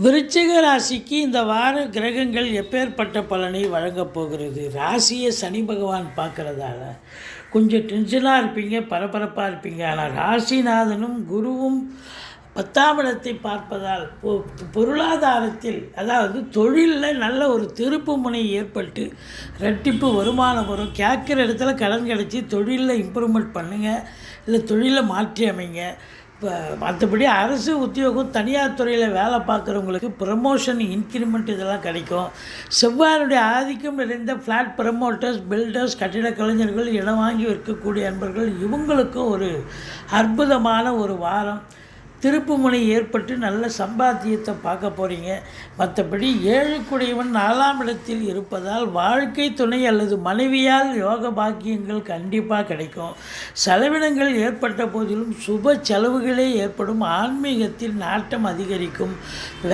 விருச்சிக ராசிக்கு இந்த வார கிரகங்கள் எப்பேற்பட்ட பலனை வழங்கப் போகிறது? ராசியை சனி பகவான் பார்க்குறதால கொஞ்சம் டென்ஷனாக இருப்பீங்க, பரபரப்பாக இருப்பீங்க. ஆனால் ராசிநாதனும் குருவும் 10ஆம் இடத்தை பார்ப்பதால் பொருளாதாரத்தில், அதாவது தொழிலில் நல்ல ஒரு திருப்பு முனை ஏற்பட்டு ரெட்டிப்பு வருமானம் வரும். கேட்குற இடத்துல கடன் கிடச்சி தொழிலில் இம்ப்ரூவ்மெண்ட் பண்ணுங்கள், இல்லை தொழிலை மாற்றி அமைங்க. இப்போ மற்றபடி அரசு உத்தியோகம், தனியார் துறையில் வேலை பார்க்குறவங்களுக்கு ப்ரமோஷன், இன்க்ரிமெண்ட் இதெல்லாம் கிடைக்கும். செவ்வாயுடைய ஆதிக்கம் நிறைந்த ஃப்ளாட் ப்ரமோட்டர்ஸ், பில்டர்ஸ், கட்டிட கலைஞர்கள், இடம் வாங்கி விற்கக்கூடிய அன்பர்கள், இவங்களுக்கும் ஒரு அற்புதமான ஒரு வாரம். திருப்புமுனை ஏற்பட்டு நல்ல சம்பாத்தியத்தை பார்க்க போகிறீங்க. மற்றபடி ஏழுக்குடையவன் 4ஆம் இடத்தில் இருப்பதால் வாழ்க்கை துணை அல்லது மனைவியால் யோக பாக்கியங்கள் கண்டிப்பாக கிடைக்கும். செலவினங்கள் ஏற்பட்ட போதிலும் சுப செலவுகளே ஏற்படும். ஆன்மீகத்தில் நாட்டம் அதிகரிக்கும்.